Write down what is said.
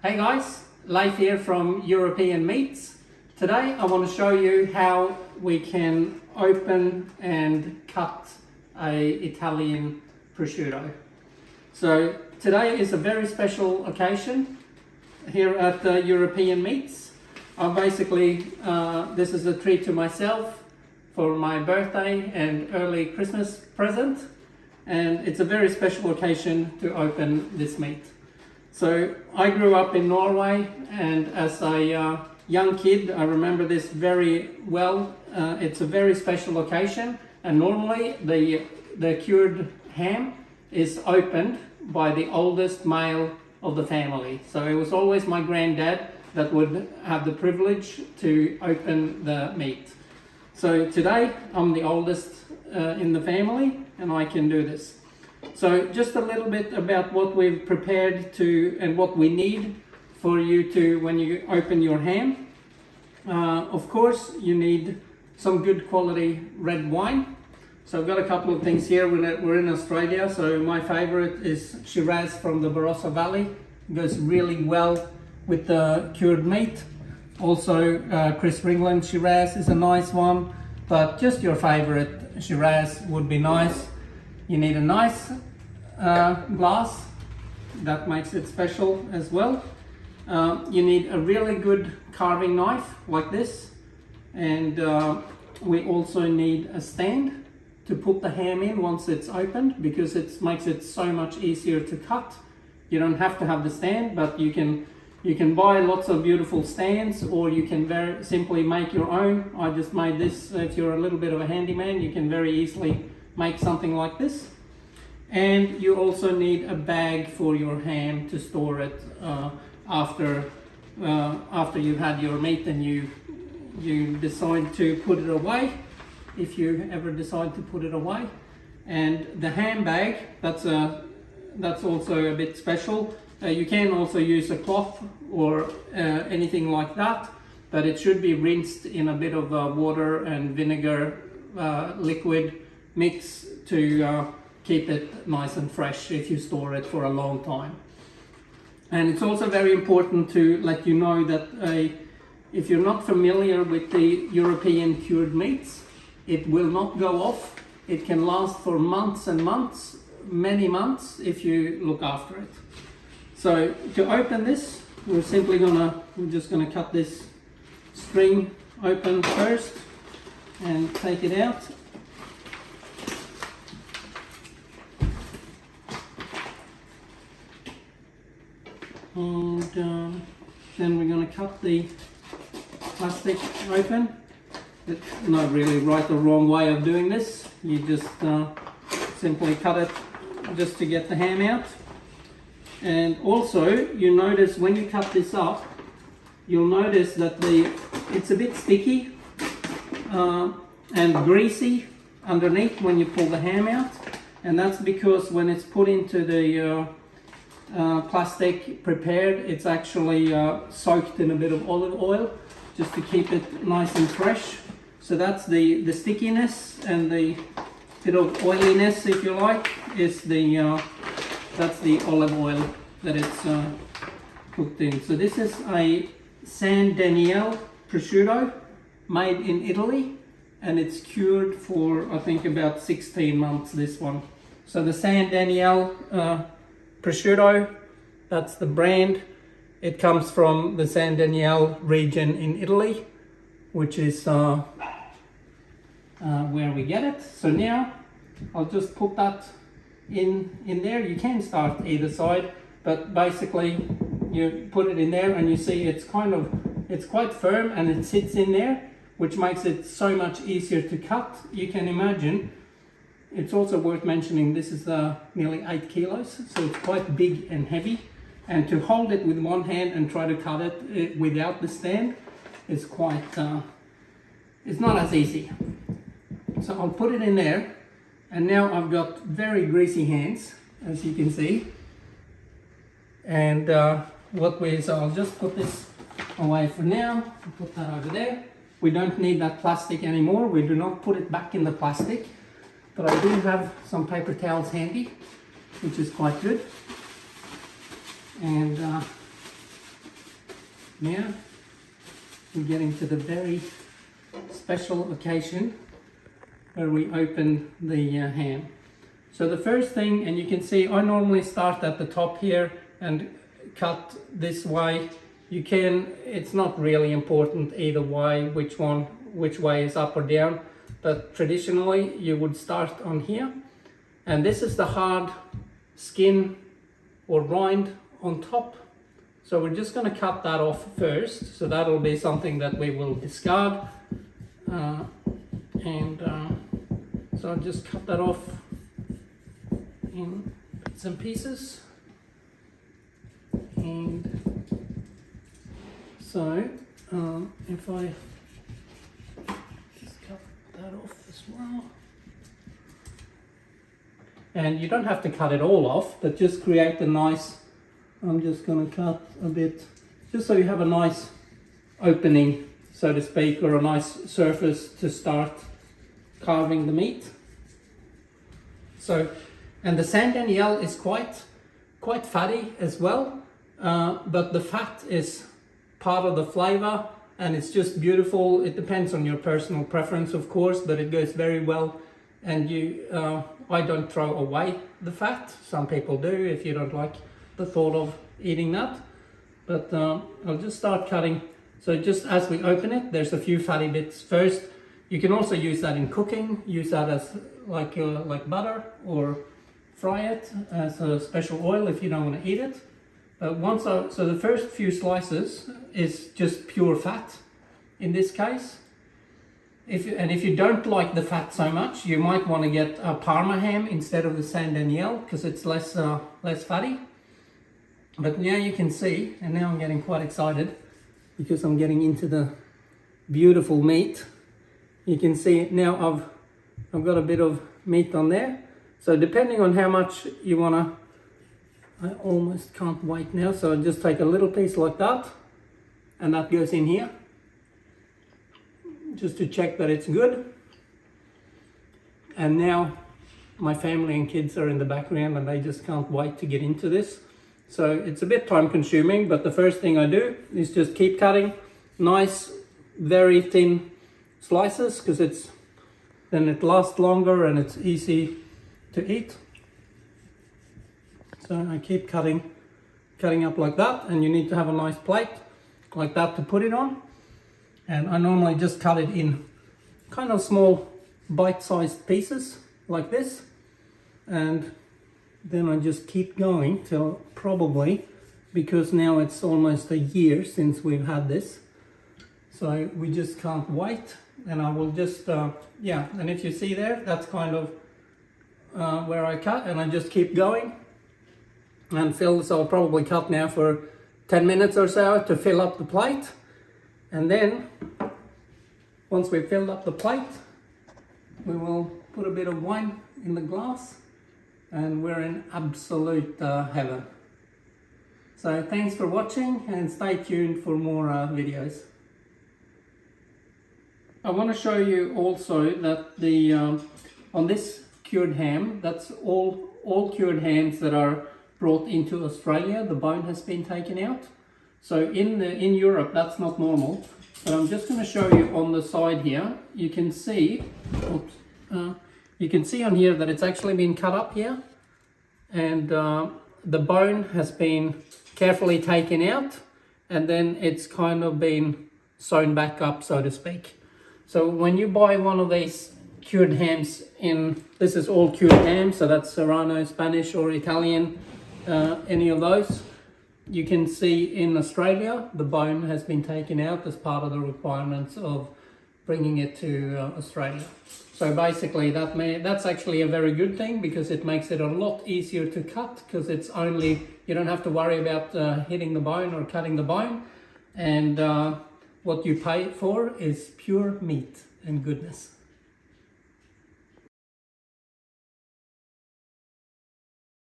Hey guys, Leif here from European Meats. Today I want to show you how we can open and cut a Italian prosciutto. So today is a very special occasion here at European Meats. This is a treat to myself for my birthday and early Christmas present, and it's a very special occasion to open this meat. So I grew up in Norway, and as a young kid I remember this very well. It's a very special occasion, and normally the cured ham is opened by the oldest male of the family. So it was always my granddad that would have the privilege to open the meat. So today I'm the oldest in the family, and I can do this. So just a little bit about what we've prepared to and what we need for you to when you open your ham. Of course you need some good quality red wine. So I've got a couple of things here. We're in Australia, so my favorite is Shiraz from the Barossa Valley. It goes really well with the cured meat. Also Chris Ringland Shiraz is a nice one, but just your favorite Shiraz would be nice. You need a nice glass, that makes it special as well. You need a really good carving knife like this, and we also need a stand to put the ham in once it's opened, because it makes it so much easier to cut. You don't have to have the stand, but you can buy lots of beautiful stands, or you can very simply make your own. I just made this. If you're a little bit of a handyman, you can very easily make something like this. And you also need a bag for your ham to store it after you've had your meat and you decide to put it away, if you ever decide to put it away. And the ham bag, that's also a bit special. You can also use a cloth or anything like that, but it should be rinsed in a bit of water and vinegar liquid mix to keep it nice and fresh if you store it for a long time. And it's also very important to let you know that if you're not familiar with the European cured meats, it will not go off. It can last for months and months, many months, if you look after it. So to open this, we're just gonna cut this string open first and take it out. And then we're going to cut the plastic open. It's not really right or wrong way of doing this. You just simply cut it just to get the ham out. And also you notice when you cut this up, you'll notice that it's a bit sticky and greasy underneath when you pull the ham out. And that's because when it's put into the plastic prepared, it's actually soaked in a bit of olive oil just to keep it nice and fresh. So that's the stickiness, and the bit of oiliness, if you like, is that's the olive oil that it's cooked in. So this is a San Daniele Prosciutto made in Italy, and it's cured for I think about 16 months, this one. So the San Daniele Prosciutto, that's the brand. It comes from the San Daniele region in Italy, which is where we get it. So now I'll just put that in there. You can start either side, but basically you put it in there and you see it's quite firm and it sits in there, which makes it so much easier to cut. You can imagine. It's also worth mentioning this is nearly 8 kilos, so it's quite big and heavy. And to hold it with one hand and try to cut it without the stand is it's not as easy. So I'll put it in there, and now I've got very greasy hands, as you can see. And so I'll just put this away for now. I'll put that over there. We don't need that plastic anymore. We do not put it back in the plastic. But I do have some paper towels handy, which is quite good. And Now we're getting to the very special occasion where we open the ham. So the first thing, and you can see I normally start at the top here and cut this way. You can, it's not really important either way which way is up or down, but traditionally you would start on here, and this is the hard skin or rind on top. So we're just going to cut that off first, so that'll be something that we will discard, so I'll just cut that off in bits and pieces. And so if I just cut that off as well, and you don't have to cut it all off, but just create a nice, I'm just going to cut a bit just so you have a nice opening, so to speak, or a nice surface to start carving the meat. So, and the San Daniele is quite fatty as well, but the fat is part of the flavor, and it's just beautiful. It depends on your personal preference, of course, but it goes very well. And I don't throw away the fat. Some people do if you don't like the thought of eating that. But I'll just start cutting. So just as we open it, there's a few fatty bits first. You can also use that in cooking. Use that as like butter, or fry it as a special oil if you don't want to eat it. So the first few slices is just pure fat in this case. If you don't like the fat so much, you might want to get a Parma ham instead of the San Daniele, because it's less fatty. But now you can see, and now I'm getting quite excited because I'm getting into the beautiful meat. You can see now I've got a bit of meat on there. So depending on how much you want to, I almost can't wait now, so I'll just take a little piece like that, and that goes in here, just to check that it's good. And now my family and kids are in the background, and they just can't wait to get into this. So it's a bit time consuming, but the first thing I do is just keep cutting nice, very thin slices, because then it lasts longer and it's easy to eat. So I keep cutting up like that, and you need to have a nice plate like that to put it on. And I normally just cut it in kind of small bite-sized pieces like this, and then I just keep going till probably, because now it's almost a year since we've had this, so we just can't wait. And I will just and if you see there, that's kind of where I cut, and I just keep going and fill. So I'll probably cut now for 10 minutes or so to fill up the plate, and then once we've filled up the plate, we will put a bit of wine in the glass, and we're in absolute heaven. So thanks for watching, and stay tuned for more videos. I want to show you also that the on this cured ham, that's all cured hams that are brought into Australia, the bone has been taken out. So in Europe, that's not normal. But I'm just going to show you on the side here. You can see, you can see on here that it's actually been cut up here, and the bone has been carefully taken out, and then it's kind of been sewn back up, so to speak. So when you buy one of these cured hams this is all cured ham, so that's Serrano, Spanish or Italian, any of those, you can see in Australia the bone has been taken out as part of the requirements of bringing it to Australia. So basically that's actually a very good thing, because it makes it a lot easier to cut, because it's only, you don't have to worry about hitting the bone or cutting the bone, and what you pay for is pure meat and goodness.